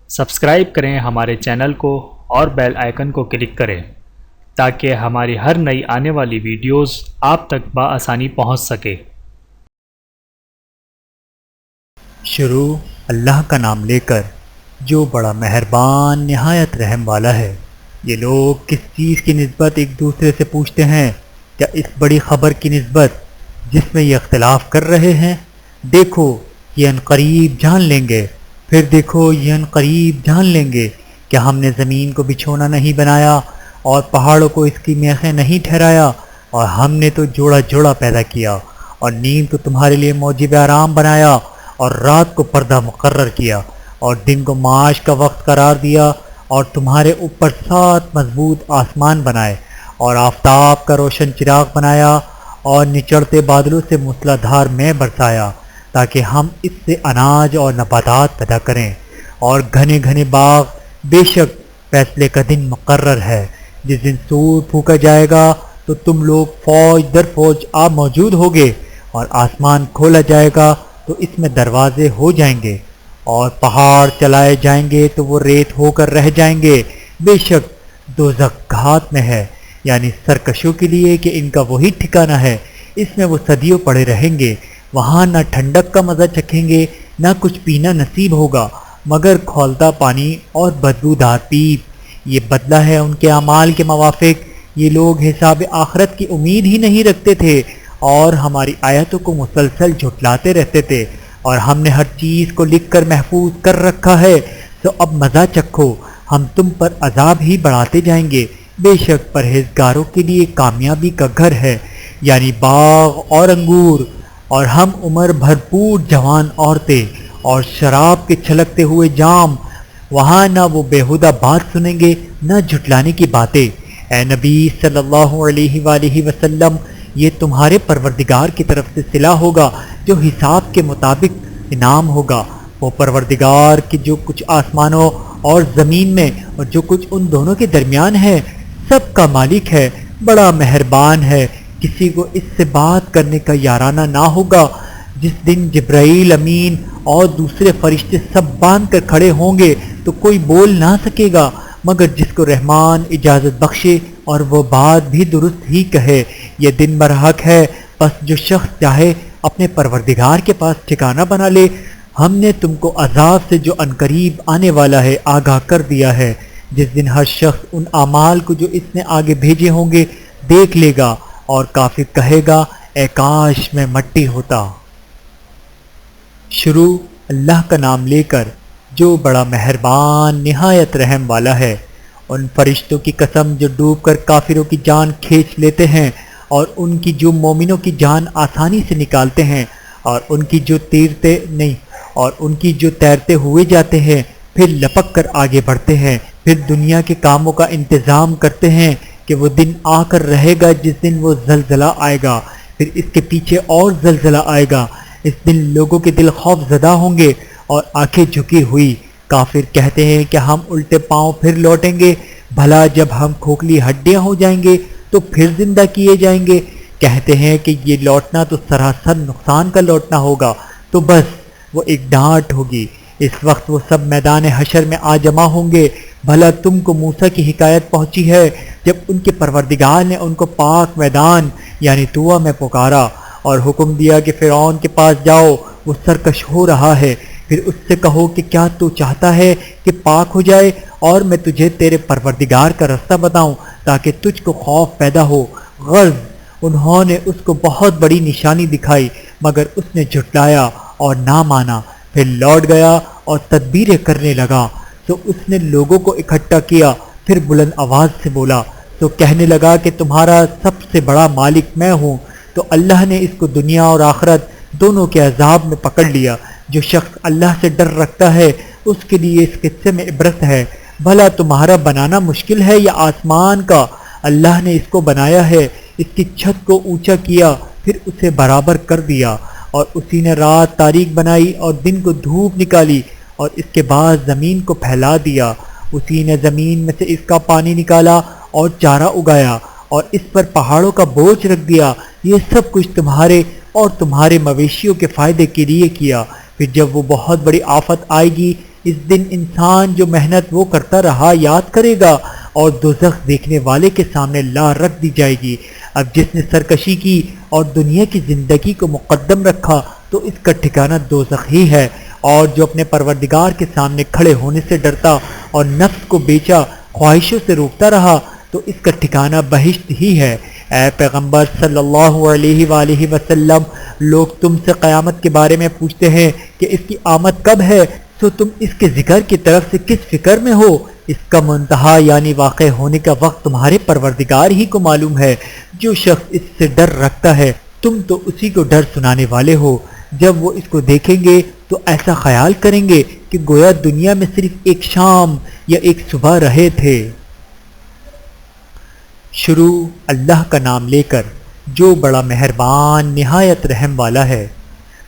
Subscribe کریں ہمارے channel کو اور بیل آئیکن کو کلک کریں تاکہ ہماری ہر نئی آنے والی ویڈیوز آپ تک بآسانی پہنچ سکے۔ شروع اللہ کا نام لے کر جو بڑا مہربان نہایت رحم والا ہے۔ یہ لوگ کس چیز کی نسبت ایک دوسرے سے پوچھتے ہیں؟ کیا اس بڑی خبر کی نسبت جس میں یہ اختلاف کر رہے ہیں؟ دیکھو یہ عنقریب جان لیں گے، پھر دیکھو یہ عنقریب جان لیں گے کہ ہم نے زمین کو بچھونا نہیں بنایا اور پہاڑوں کو اس کی میخیں نہیں ٹھہرایا، اور ہم نے تو جوڑا جوڑا پیدا کیا اور نیند کو تمہارے لیے موجب آرام بنایا اور رات کو پردہ مقرر کیا اور دن کو معاش کا وقت قرار دیا اور تمہارے اوپر 7 مضبوط آسمان بنائے اور آفتاب کا روشن چراغ بنایا اور نچڑتے بادلوں سے موسلا دھار میں برسایا تاکہ ہم اس سے اناج اور نباتات پیدا کریں، اور گھنے گھنے باغ۔ بے شک فیصلے کا دن مقرر ہے، جس دن سور پھونکا جائے گا تو تم لوگ فوج در فوج آپ موجود ہوگے، اور آسمان کھولا جائے گا تو اس میں دروازے ہو جائیں گے، اور پہاڑ چلائے جائیں گے تو وہ ریت ہو کر رہ جائیں گے۔ بے شک دوزخ گھات میں ہے، یعنی سرکشوں کے لیے کہ ان کا وہی ٹھکانہ ہے، اس میں وہ صدیوں پڑے رہیں گے۔ وہاں نہ ٹھنڈک کا مزہ چکھیں گے، نہ کچھ پینا نصیب ہوگا مگر کھولتا پانی اور بدبودار پیپ۔ یہ بدلہ ہے ان کے اعمال کے موافق۔ یہ لوگ حساب آخرت کی امید ہی نہیں رکھتے تھے اور ہماری آیتوں کو مسلسل جھٹلاتے رہتے تھے، اور ہم نے ہر چیز کو لکھ کر محفوظ کر رکھا ہے، تو اب مزہ چکھو، ہم تم پر عذاب ہی بڑھاتے جائیں گے۔ بے شک پرہیزگاروں کے لیے کامیابی کا گھر ہے، یعنی باغ اور انگور، اور ہم عمر بھرپور جوان عورتیں اور شراب کے چھلکتے ہوئے جام۔ وہاں نہ وہ بیہودہ بات سنیں گے نہ جھٹلانے کی باتیں۔ اے نبی صلی اللہ علیہ وآلہ وسلم، یہ تمہارے پروردگار کی طرف سے صلہ ہوگا جو حساب کے مطابق انعام ہوگا۔ وہ پروردگار کہ جو کچھ آسمانوں اور زمین میں اور جو کچھ ان دونوں کے درمیان ہے سب کا مالک ہے، بڑا مہربان ہے۔ کسی کو اس سے بات کرنے کا یارانہ نہ ہوگا جس دن جبرائیل امین اور دوسرے فرشتے سب باندھ کر کھڑے ہوں گے تو کوئی بول نہ سکے گا مگر جس کو رحمان اجازت بخشے اور وہ بات بھی درست ہی کہے۔ یہ دن برحق ہے، پس جو شخص چاہے اپنے پروردگار کے پاس ٹھکانہ بنا لے۔ ہم نے تم کو عذاب سے جو عنقریب آنے والا ہے آگاہ کر دیا ہے، جس دن ہر شخص ان اعمال کو جو اس نے آگے بھیجے ہوں گے دیکھ لے گا، اور کافر کہے گا اے کاش میں مٹی ہوتا۔ شروع اللہ کا نام لے کر جو بڑا مہربان نہایت رحم والا ہے۔ ان فرشتوں کی قسم جو ڈوب کر کافروں کی جان کھینچ لیتے ہیں، اور ان کی جو مومنوں کی جان آسانی سے نکالتے ہیں، اور ان کی جو تیرتے ہوئے جاتے ہیں پھر لپک کر آگے بڑھتے ہیں، پھر دنیا کے کاموں کا انتظام کرتے ہیں کہ وہ دن آ کر رہے گا جس دن وہ زلزلہ آئے گا، پھر اس کے پیچھے اور زلزلہ آئے گا۔ اس دن لوگوں کے دل خوف زدہ ہوں گے اور آنکھیں جھکی ہوئی۔ کافر کہتے ہیں کہ ہم الٹے پاؤں پھر لوٹیں گے، بھلا جب ہم کھوکھلی ہڈیاں ہو جائیں گے تو پھر زندہ کیے جائیں گے۔ کہتے ہیں کہ یہ لوٹنا تو سراسر نقصان کا لوٹنا ہوگا، تو بس وہ ایک ڈانٹ ہوگی۔ اس وقت وہ سب میدان حشر میں آ جمع ہوں گے۔ بھلا تم کو موسیٰ کی حکایت پہنچی ہے جب ان کے پروردگار نے ان کو پاک میدان یعنی طویٰ میں پکارا اور حکم دیا کہ فرعون کے پاس جاؤ، وہ سرکش ہو رہا ہے، پھر اس سے کہو کہ کیا تو چاہتا ہے کہ پاک ہو جائے اور میں تجھے تیرے پروردگار کا رستہ بتاؤں تاکہ تجھ کو خوف پیدا ہو۔ غرض انہوں نے اس کو بہت بڑی نشانی دکھائی مگر اس نے جھٹلایا اور نہ مانا، پھر لوٹ گیا اور تدبیریں کرنے لگا۔ تو اس نے لوگوں کو اکٹھا کیا، پھر بلند آواز سے بولا تو کہنے لگا کہ تمہارا سب سے بڑا مالک میں ہوں۔ تو اللہ نے اس کو دنیا اور آخرت دونوں کے عذاب میں پکڑ لیا۔ جو شخص اللہ سے ڈر رکھتا ہے اس کے لیے اس قصے میں عبرت ہے۔ بھلا تمہارا بنانا مشکل ہے یا آسمان کا؟ اللہ نے اس کو بنایا ہے، اس کی چھت کو اونچا کیا، پھر اسے برابر کر دیا، اور اسی نے رات تاریک بنائی اور دن کو دھوپ نکالی، اور اس کے بعد زمین کو پھیلا دیا۔ اسی نے زمین میں سے اس کا پانی نکالا اور چارہ اگایا، اور اس پر پہاڑوں کا بوجھ رکھ دیا۔ یہ سب کچھ تمہارے اور تمہارے مویشیوں کے فائدے کے لیے کیا۔ پھر جب وہ بہت بڑی آفت آئے گی اس دن انسان جو محنت وہ کرتا رہا یاد کرے گا اور دوزخ دیکھنے والے کے سامنے لا رکھ دی جائے گی۔ اب جس نے سرکشی کی اور دنیا کی زندگی کو مقدم رکھا تو اس کا ٹھکانہ دوزخ ہی ہے، اور جو اپنے پروردگار کے سامنے کھڑے ہونے سے ڈرتا اور نفس کو بیچا خواہشوں سے روکتا رہا تو اس کا ٹھکانہ بہشت ہی ہے۔ اے پیغمبر صلی اللہ علیہ وآلہ وسلم، لوگ تم سے قیامت کے بارے میں پوچھتے ہیں کہ اس کی آمد کب ہے، تو تم اس کے ذکر کی طرف سے کس فکر میں ہو؟ اس کا منتہا یعنی واقع ہونے کا وقت تمہارے پروردگار ہی کو معلوم ہے۔ جو شخص اس سے ڈر رکھتا ہے تم تو اسی کو ڈر سنانے والے ہو۔ جب وہ اس کو دیکھیں گے تو ایسا خیال کریں گے کہ گویا دنیا میں صرف ایک شام یا ایک صبح رہے تھے۔ شروع اللہ کا نام لے کر جو بڑا مہربان نہایت رحم والا ہے۔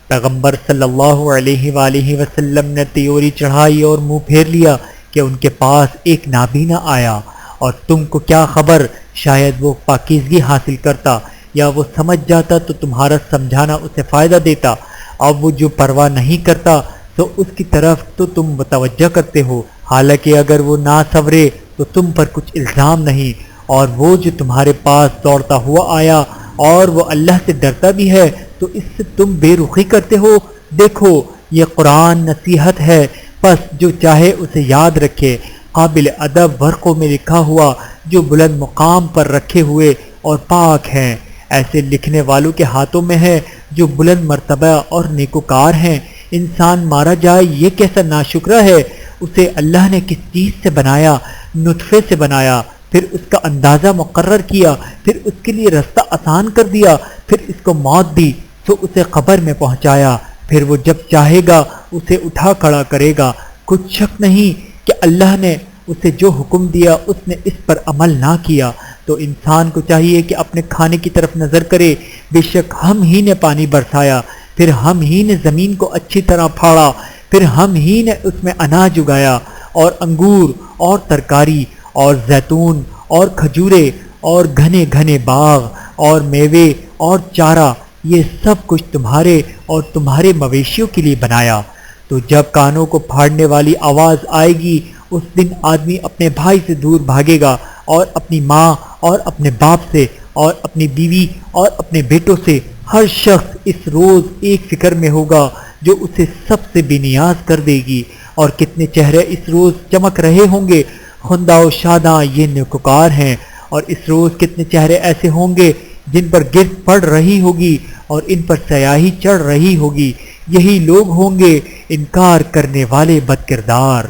پیغمبر صلی اللہ علیہ وآلہ وسلم نے تیوری چڑھائی اور منہ پھیر لیا کہ ان کے پاس ایک نابینا آیا، اور تم کو کیا خبر، شاید وہ پاکیزگی حاصل کرتا یا وہ سمجھ جاتا تو تمہارا سمجھانا اسے فائدہ دیتا۔ اب وہ جو پرواہ نہیں کرتا تو اس کی طرف تو تم متوجہ کرتے ہو، حالانکہ اگر وہ نہ سورے تو تم پر کچھ الزام نہیں۔ اور وہ جو تمہارے پاس دوڑتا ہوا آیا اور وہ اللہ سے ڈرتا بھی ہے تو اس سے تم بے رخی کرتے ہو۔ دیکھو یہ قرآن نصیحت ہے، پس جو چاہے اسے یاد رکھے۔ قابل ادب ورقوں میں لکھا ہوا جو بلند مقام پر رکھے ہوئے اور پاک ہیں، ایسے لکھنے والوں کے ہاتھوں میں ہے جو بلند مرتبہ اور نیکوکار ہیں۔ انسان مارا جائے یہ کیسا ناشکرہ ہے، اسے اللہ نے کس چیز سے بنایا؟ نطفے سے بنایا، پھر اس کا اندازہ مقرر کیا، پھر اس کے لیے رستہ آسان کر دیا، پھر اس کو موت دی تو اسے قبر میں پہنچایا، پھر وہ جب چاہے گا اسے اٹھا کھڑا کرے گا۔ کچھ شک نہیں کہ اللہ نے اسے جو حکم دیا اس نے اس پر عمل نہ کیا، تو انسان کو چاہیے کہ اپنے کھانے کی طرف نظر کرے۔ بے شک ہم ہی نے پانی برسایا، پھر ہم ہی نے زمین کو اچھی طرح پھاڑا، پھر ہم ہی نے اس میں اناج اگایا اور انگور اور ترکاری اور زیتون اور کھجورے اور گھنے گھنے باغ اور میوے اور چارہ، یہ سب کچھ تمہارے اور تمہارے مویشیوں کے لیے بنایا۔ تو جب کانوں کو پھاڑنے والی آواز آئے گی اس دن آدمی اپنے بھائی سے دور بھاگے گا، اور اپنی ماں اور اپنے باپ سے اور اپنی بیوی اور اپنے بیٹوں سے۔ ہر شخص اس روز ایک فکر میں ہوگا جو اسے سب سے بے نیاز کر دے گی۔ اور کتنے چہرے اس روز چمک رہے ہوں گے، خندہ و شاداں یہ نیکوکار ہیں، اور اس روز کتنے چہرے ایسے ہوں گے جن پر گرد پڑ رہی ہوگی اور ان پر سیاہی چڑھ رہی ہوگی۔ یہی لوگ ہوں گے انکار کرنے والے بد کردار۔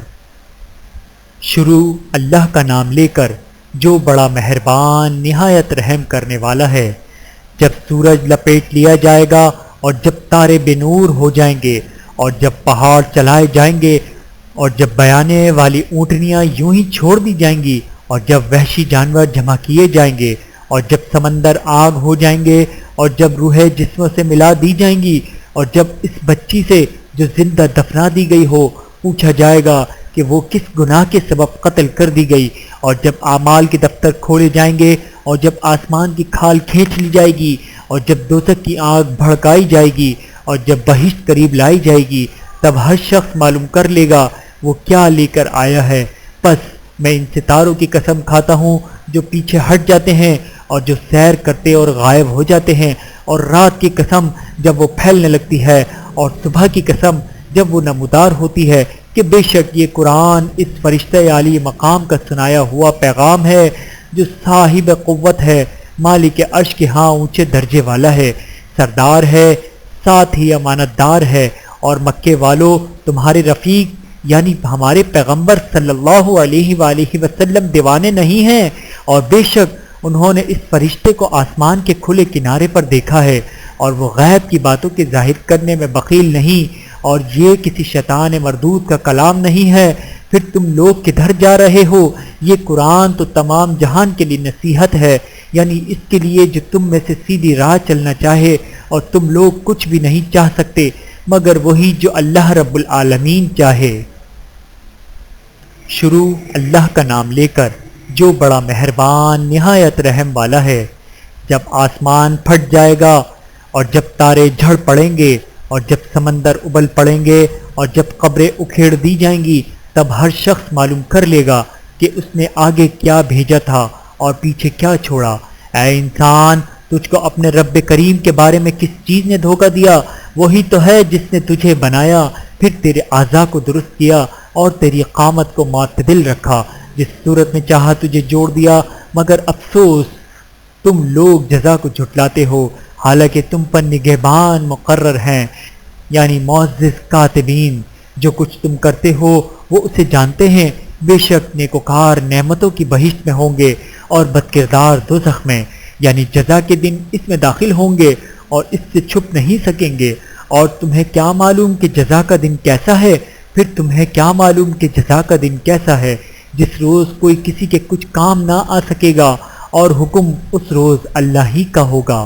شروع اللہ کا نام لے کر جو بڑا مہربان نہایت رحم کرنے والا ہے۔ جب سورج لپیٹ لیا جائے گا اور جب تارے بے نور ہو جائیں گے اور جب پہاڑ چلائے جائیں گے اور جب بیانے والی اونٹنیاں یوں ہی چھوڑ دی جائیں گی اور جب وحشی جانور جمع کیے جائیں گے اور جب سمندر آگ ہو جائیں گے اور جب روحیں جسموں سے ملا دی جائیں گی اور جب اس بچی سے جو زندہ دفنا دی گئی ہو پوچھا جائے گا کہ وہ کس گناہ کے سبب قتل کر دی گئی، اور جب اعمال کے دفتر کھولے جائیں گے اور جب آسمان کی کھال کھینچ لی جائے گی اور جب دوزخ کی آگ بھڑکائی جائے گی اور جب بہشت قریب لائی جائے گی، تب ہر شخص معلوم کر لے گا وہ کیا لے کر آیا ہے۔ پس میں ان ستاروں کی قسم کھاتا ہوں جو پیچھے ہٹ جاتے ہیں اور جو سیر کرتے اور غائب ہو جاتے ہیں، اور رات کی قسم جب وہ پھیلنے لگتی ہے، اور صبح کی قسم جب وہ نمودار ہوتی ہے، کہ بے شک یہ قرآن اس فرشتہ عالی مقام کا سنایا ہوا پیغام ہے جو صاحب قوت ہے، مالک عرش کے ہاں اونچے درجے والا ہے، سردار ہے، ساتھ ہی امانت دار ہے۔ اور مکے والو تمہارے رفیق یعنی ہمارے پیغمبر صلی اللہ علیہ وآلہ وسلم دیوانے نہیں ہیں، اور بے شک انہوں نے اس فرشتے کو آسمان کے کھلے کنارے پر دیکھا ہے، اور وہ غیب کی باتوں کے ظاہر کرنے میں بخیل نہیں، اور یہ کسی شیطان مردود کا کلام نہیں ہے۔ پھر تم لوگ کدھر جا رہے ہو؟ یہ قرآن تو تمام جہان کے لیے نصیحت ہے، یعنی اس کے لیے جو تم میں سے سیدھی راہ چلنا چاہے، اور تم لوگ کچھ بھی نہیں چاہ سکتے مگر وہی جو اللہ رب العالمین چاہے۔ شروع اللہ کا نام لے کر جو بڑا مہربان نہایت رحم والا ہے۔ جب آسمان پھٹ جائے گا اور جب تارے جھڑ پڑیں گے اور جب سمندر ابل پڑیں گے اور جب قبریں اکھیڑ دی جائیں گی تب ہر شخص معلوم کر لے گا کہ اس نے آگے کیا بھیجا تھا اور پیچھے کیا چھوڑا۔ اے انسان، تجھ کو اپنے رب کریم کے بارے میں کس چیز نے دھوکہ دیا؟ وہی تو ہے جس نے تجھے بنایا، پھر تیرے اعضاء کو درست کیا اور تیری قامت کو معتدل رکھا، جس صورت میں چاہا تجھے جوڑ دیا، مگر افسوس تم لوگ جزا کو جھٹلاتے ہو، حالانکہ تم پر نگہبان مقرر ہیں، یعنی معزز کاتبین۔ جو کچھ تم کرتے ہو وہ اسے جانتے ہیں۔ بے شک نیکوکار نعمتوں کی بہشت میں ہوں گے اور بدکردار دوزخ میں، یعنی جزا کے دن اس میں داخل ہوں گے اور اس سے چھپ نہیں سکیں گے۔ اور تمہیں کیا معلوم کہ جزا کا دن کیسا ہے؟ پھر تمہیں کیا معلوم کہ جزا کا دن کیسا ہے، جس روز کوئی کسی کے کچھ کام نہ آ سکے گا اور حکم اس روز اللہ ہی کا ہوگا۔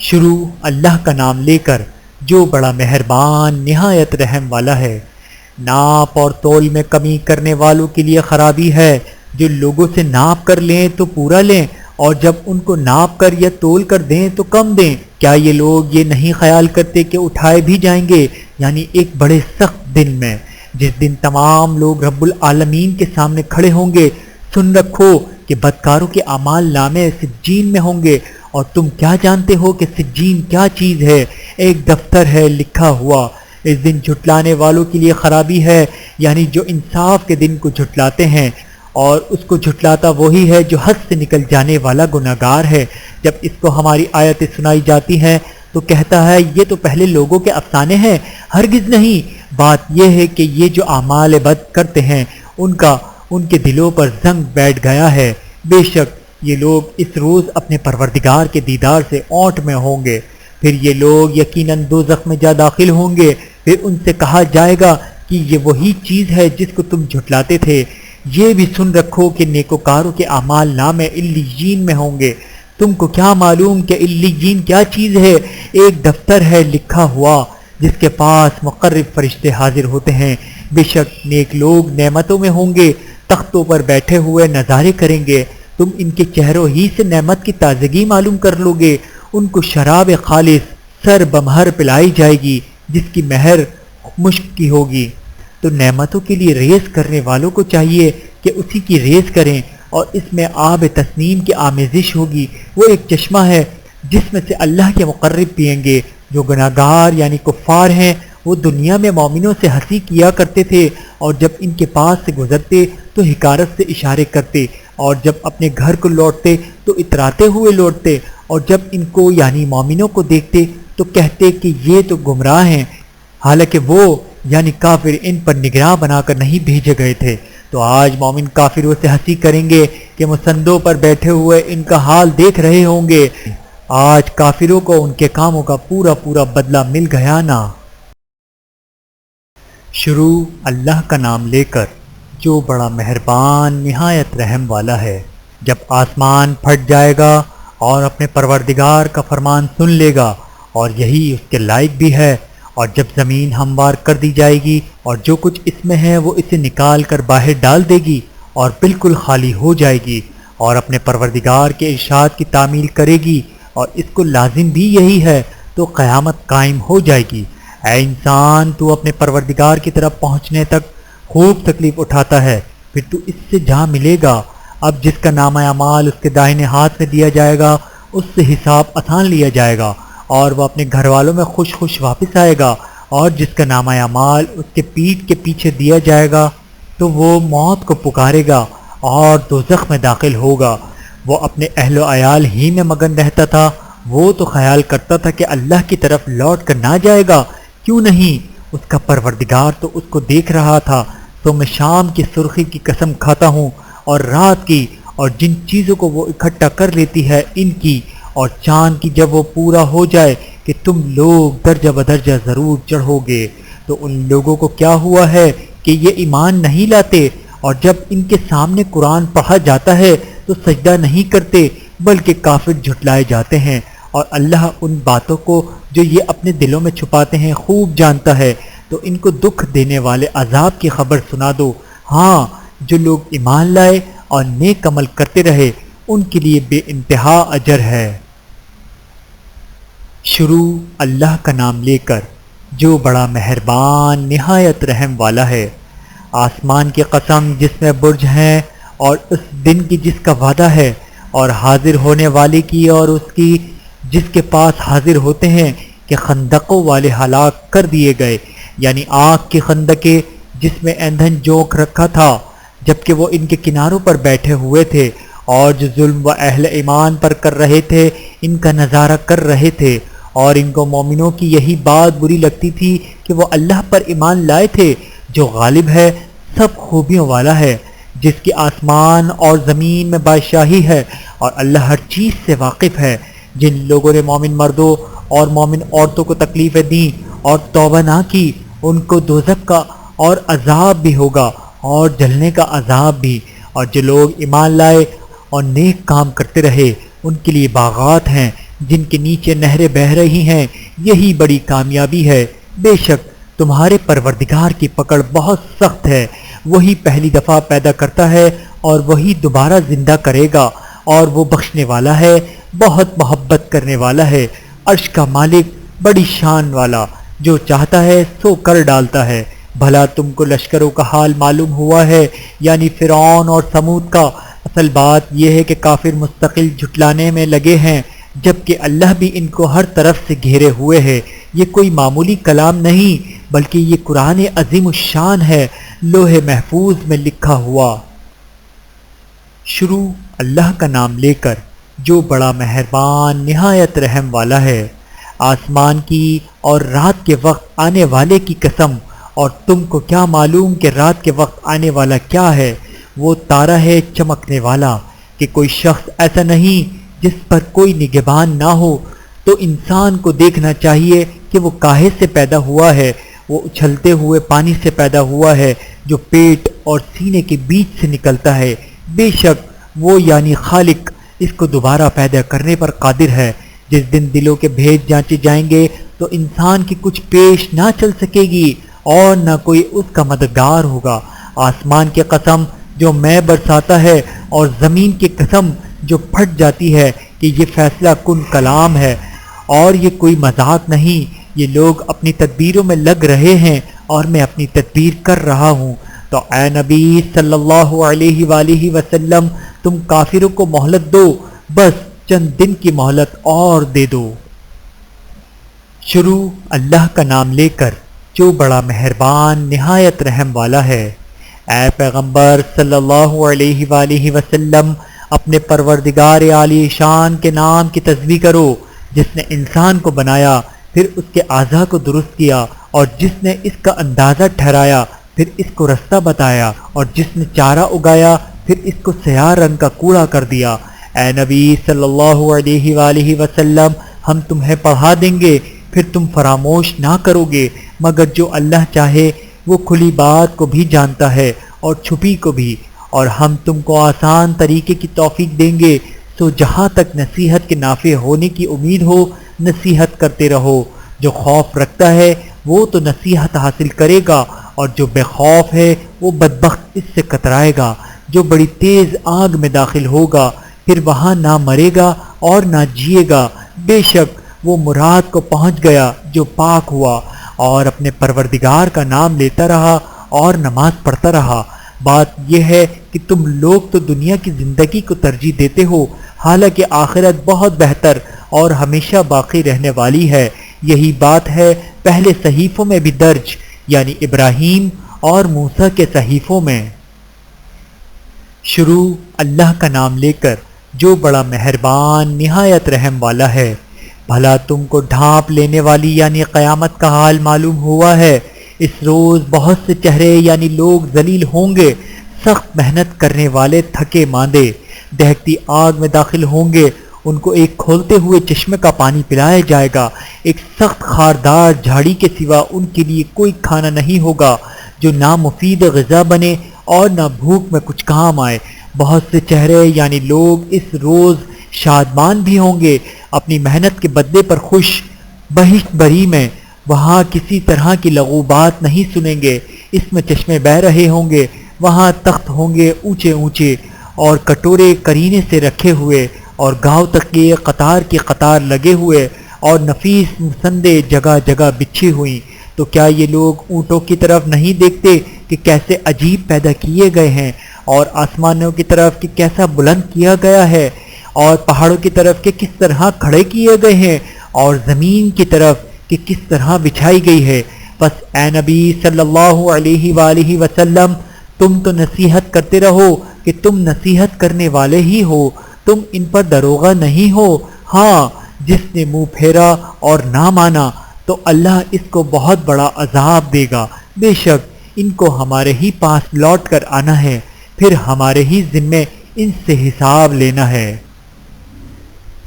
شروع اللہ کا نام لے کر جو بڑا مہربان نہایت رحم والا ہے۔ ناپ اور تول میں کمی کرنے والوں کے لیے خرابی ہے، جو لوگوں سے ناپ کر لیں تو پورا لیں اور جب ان کو ناپ کر یا تول کر دیں تو کم دیں۔ کیا یہ لوگ یہ نہیں خیال کرتے کہ اٹھائے بھی جائیں گے، یعنی ایک بڑے سخت دن میں، جس دن تمام لوگ رب العالمین کے سامنے کھڑے ہوں گے۔ سن رکھو کہ بدکاروں کے اعمال نامے سجین میں ہوں گے، اور تم کیا جانتے ہو کہ سجین کیا چیز ہے؟ ایک دفتر ہے لکھا ہوا۔ اس دن جھٹلانے والوں کے لیے خرابی ہے، یعنی جو انصاف کے دن کو جھٹلاتے ہیں، اور اس کو جھٹلاتا وہی ہے جو حد سے نکل جانے والا گناہگار ہے۔ جب اس کو ہماری آیتیں سنائی جاتی ہیں تو کہتا ہے یہ تو پہلے لوگوں کے افسانے ہیں، ہرگز نہیں۔ بات یہ ہے کہ یہ جو اعمال بد کرتے ہیں ان کے دلوں پر زنگ بیٹھ گیا ہے۔ بے شک یہ لوگ اس روز اپنے پروردگار کے دیدار سے اونٹ میں ہوں گے، پھر یہ لوگ یقیناً دوزخ میں جا داخل ہوں گے۔ پھر ان سے کہا جائے گا کہ یہ وہی چیز ہے جس کو تم جھٹلاتے تھے۔ یہ بھی سن رکھو کہ نیکوکاروں کے اعمال نامے علیین میں ہوں گے۔ تم کو کیا معلوم کہ علیین کیا چیز ہے؟ ایک دفتر ہے لکھا ہوا جس کے پاس مقرب فرشتے حاضر ہوتے ہیں۔ بے شک نیک لوگ نعمتوں میں ہوں گے، تختوں پر بیٹھے ہوئے نظارے کریں گے۔ تم ان کے چہروں ہی سے نعمت کی تازگی معلوم کر لو گے۔ ان کو شراب خالص سر بمہر پلائی جائے گی جس کی مہر مشک کی ہوگی۔ تو نعمتوں کے لیے ریز کرنے والوں کو چاہیے کہ اسی کی ریز کریں، اور اس میں آب تسنیم کی آمیزش ہوگی۔ وہ ایک چشمہ ہے جس میں سے اللہ کے مقرب پئیں گے۔ جو گناہگار یعنی کفار ہیں وہ دنیا میں مومنوں سے ہنسی کیا کرتے تھے، اور جب ان کے پاس سے گزرتے تو حقارت سے اشارے کرتے، اور جب اپنے گھر کو لوٹتے تو اتراتے ہوئے لوٹتے، اور جب ان کو یعنی مومنوں کو دیکھتے تو کہتے کہ یہ تو گمراہ ہیں، حالانکہ وہ یعنی کافر ان پر نگراں بنا کر نہیں بھیجے گئے تھے۔ تو آج مومن کافروں سے ہنسی کریں گے کہ مسندوں پر بیٹھے ہوئے ان کا حال دیکھ رہے ہوں گے۔ آج کافروں کو ان کے کاموں کا پورا پورا بدلہ مل گیا نا۔ شروع اللہ کا نام لے کر جو بڑا مہربان نہایت رحم والا ہے۔ جب آسمان پھٹ جائے گا اور اپنے پروردگار کا فرمان سن لے گا، اور یہی اس کے لائق بھی ہے، اور جب زمین ہموار کر دی جائے گی اور جو کچھ اس میں ہے وہ اسے نکال کر باہر ڈال دے گی اور بالکل خالی ہو جائے گی، اور اپنے پروردگار کے ارشاد کی تعمیل کرے گی، اور اس کو لازم بھی یہی ہے، تو قیامت قائم ہو جائے گی۔ اے انسان، تو اپنے پروردگار کی طرف پہنچنے تک خوب تکلیف اٹھاتا ہے، پھر تو اس سے جا ملے گا۔ اب جس کا نامہ اعمال اس کے دائیں ہاتھ میں دیا جائے گا اس سے حساب آسان لیا جائے گا، اور وہ اپنے گھر والوں میں خوش خوش واپس آئے گا۔ اور جس کا نامہ اعمال اس کے پیٹھ کے پیچھے دیا جائے گا تو وہ موت کو پکارے گا اور دوزخ میں داخل ہوگا۔ وہ اپنے اہل و عیال ہی میں مگن رہتا تھا، وہ تو خیال کرتا تھا کہ اللہ کی طرف لوٹ کر نہ جائے گا، کیوں نہیں؟ اس کا پروردگار تو اس کو دیکھ رہا تھا۔ تو میں شام کی سرخی کی قسم کھاتا ہوں اور رات کی، اور جن چیزوں کو وہ اکٹھا کر لیتی ہے ان کی، اور چاند کی جب وہ پورا ہو جائے کہ تم لوگ درجہ بدرجہ ضرور چڑھو گے۔ تو ان لوگوں کو کیا ہوا ہے کہ یہ ایمان نہیں لاتے، اور جب ان کے سامنے قرآن پڑھا جاتا ہے تو سجدہ نہیں کرتے بلکہ کافر جھٹلائے جاتے ہیں۔ اور اللہ ان باتوں کو جو یہ اپنے دلوں میں چھپاتے ہیں خوب جانتا ہے۔ تو ان کو دکھ دینے والے عذاب کی خبر سنا دو۔ ہاں، جو لوگ ایمان لائے اور نیک عمل کرتے رہے ان کے لیے بے انتہا اجر ہے۔ شروع اللہ کا نام لے کر جو بڑا مہربان نہایت رحم والا ہے۔ آسمان کی قسم جس میں برج ہیں، اور اس دن کی جس کا وعدہ ہے، اور حاضر ہونے والے کی اور اس کی جس کے پاس حاضر ہوتے ہیں کہ خندقوں والے ہلاک کر دیے گئے، یعنی آگ کی خندقیں جس میں ایندھن جوک رکھا تھا جبکہ وہ ان کے کناروں پر بیٹھے ہوئے تھے، اور جو ظلم و اہل ایمان پر کر رہے تھے ان کا نظارہ کر رہے تھے، اور ان کو مومنوں کی یہی بات بری لگتی تھی کہ وہ اللہ پر ایمان لائے تھے جو غالب ہے، سب خوبیوں والا ہے، جس کی آسمان اور زمین میں بادشاہی ہے، اور اللہ ہر چیز سے واقف ہے۔ جن لوگوں نے مومن مردوں اور مومن عورتوں کو تکلیفیں دیں اور توبہ نہ کی، ان کو دوزخ کا اور عذاب بھی ہوگا اور جلنے کا عذاب بھی، اور جو لوگ ایمان لائے اور نیک کام کرتے رہے ان کے لیے باغات ہیں جن کے نیچے نہریں بہہ رہی ہیں، یہی بڑی کامیابی ہے۔ بے شک تمہارے پروردگار کی پکڑ بہت سخت ہے، وہی پہلی دفعہ پیدا کرتا ہے اور وہی دوبارہ زندہ کرے گا، اور وہ بخشنے والا ہے، بہت محبت کرنے والا ہے، عرش کا مالک، بڑی شان والا، جو چاہتا ہے سو کر ڈالتا ہے۔ بھلا تم کو لشکروں کا حال معلوم ہوا ہے، یعنی فرعون اور سمود کا؟ اصل بات یہ ہے کہ کافر مستقل جھٹلانے میں لگے ہیں، جبکہ اللہ بھی ان کو ہر طرف سے گھیرے ہوئے ہے۔ یہ کوئی معمولی کلام نہیں بلکہ یہ قرآن عظیم الشان ہے، لوح محفوظ میں لکھا ہوا۔ شروع اللہ کا نام لے کر جو بڑا مہربان نہایت رحم والا ہے۔ آسمان کی اور رات کے وقت آنے والے کی قسم، اور تم کو کیا معلوم کہ رات کے وقت آنے والا کیا ہے؟ وہ تارا ہے چمکنے والا، کہ کوئی شخص ایسا نہیں جس پر کوئی نگہبان نہ ہو۔ تو انسان کو دیکھنا چاہیے کہ وہ کاہے سے پیدا ہوا ہے۔ وہ اچھلتے ہوئے پانی سے پیدا ہوا ہے جو پیٹ اور سینے کے بیچ سے نکلتا ہے۔ بے شک وہ یعنی خالق اس کو دوبارہ پیدا کرنے پر قادر ہے۔ جس دن دلوں کے بھید جانچے جائیں گے تو انسان کی کچھ پیش نہ چل سکے گی اور نہ کوئی اس کا مددگار ہوگا۔ آسمان کی قسم جو میں برساتا ہے، اور زمین کی قسم جو پھٹ جاتی ہے، کہ یہ فیصلہ کن کلام ہے اور یہ کوئی مذاق نہیں۔ یہ لوگ اپنی تدبیروں میں لگ رہے ہیں اور میں اپنی تدبیر کر رہا ہوں۔ تو اے نبی صلی اللہ علیہ وآلہ وسلم، تم کافروں کو مہلت دو، بس چند دن کی مہلت اور دے دو۔ شروع اللہ کا نام لے کر جو بڑا مہربان نہایت رحم والا ہے۔ اے پیغمبر صلی اللہ علیہ وآلہ وسلم، اپنے پروردگار عالی شان کے نام کی تسبیح کرو، جس نے انسان کو بنایا، پھر اس کے اعضاء کو درست کیا، اور جس نے اس کا اندازہ ٹھہرایا، پھر اس کو رستہ بتایا، اور جس نے چارہ اگایا، پھر اس کو سیاہ رنگ کا کوڑا کر دیا۔ اے نبی صلی اللہ علیہ وآلہ وسلم، ہم تمہیں پڑھا دیں گے، پھر تم فراموش نہ کرو گے، مگر جو اللہ چاہے وہ کھلی بات کو بھی جانتا ہے اور چھپی کو بھی، اور ہم تم کو آسان طریقے کی توفیق دیں گے۔ سو جہاں تک نصیحت کے نافع ہونے کی امید ہو، نصیحت کرتے رہو۔ جو خوف رکھتا ہے وہ تو نصیحت حاصل کرے گا، اور جو بے خوف ہے وہ بدبخت اس سے کترائے گا۔ جو بڑی تیز آگ میں داخل ہوگا، پھر وہاں نہ مرے گا اور نہ جیے گا۔ بے شک وہ مراد کو پہنچ گیا جو پاک ہوا، اور اپنے پروردگار کا نام لیتا رہا اور نماز پڑھتا رہا۔ بات یہ ہے کہ تم لوگ تو دنیا کی زندگی کو ترجیح دیتے ہو، حالانکہ آخرت بہت بہتر اور ہمیشہ باقی رہنے والی ہے۔ یہی بات ہے پہلے صحیفوں میں بھی درج، یعنی ابراہیم اور موسیٰ کے صحیفوں میں۔ شروع اللہ کا نام لے کر جو بڑا مہربان نہایت رحم والا ہے۔ بھلا تم کو ڈھانپ لینے والی یعنی قیامت کا حال معلوم ہوا ہے؟ اس روز بہت سے چہرے یعنی لوگ ذلیل ہوں گے، سخت محنت کرنے والے تھکے ماندے، دہکتی آگ میں داخل ہوں گے۔ ان کو ایک کھولتے ہوئے چشمے کا پانی پلایا جائے گا، ایک سخت خاردار جھاڑی کے سوا ان کے لیے کوئی کھانا نہیں ہوگا جو نہ مفید غذا بنے اور نہ بھوک میں کچھ کام آئے۔ بہت سے چہرے یعنی لوگ اس روز شادمان بھی ہوں گے، اپنی محنت کے بدلے پر خوش، بہشت بری میں، وہاں کسی طرح کی لغو بات نہیں سنیں گے۔ اس میں چشمے بہہ رہے ہوں گے، وہاں تخت ہوں گے اونچے اونچے، اور کٹورے کرینے سے رکھے ہوئے، اور گاؤں تک کے قطار کی قطار لگے ہوئے، اور نفیس مسندیں جگہ جگہ بچھی ہوئیں، تو کیا یہ لوگ اونٹوں کی طرف نہیں دیکھتے کہ کیسے عجیب پیدا کیے گئے ہیں، اور آسمانوں کی طرف کہ کیسا بلند کیا گیا ہے، اور پہاڑوں کی طرف کہ کس طرح کھڑے کیے گئے ہیں، اور زمین کی طرف کہ کس طرح بچھائی گئی ہے۔ بس اے نبی صلی اللہ علیہ وآلہ وسلم، تم تو نصیحت کرتے رہو کہ تم نصیحت کرنے والے ہی ہو، تم ان پر دروغہ نہیں ہو۔ ہاں، جس نے منہ پھیرا اور نہ مانا تو اللہ اس کو بہت بڑا عذاب دے گا۔ بے شک ان کو ہمارے ہی پاس لوٹ کر آنا ہے، پھر ہمارے ہی ذمے ان سے حساب لینا ہے۔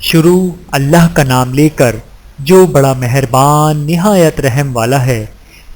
شروع اللہ کا نام لے کر جو بڑا مہربان نہایت رحم والا ہے۔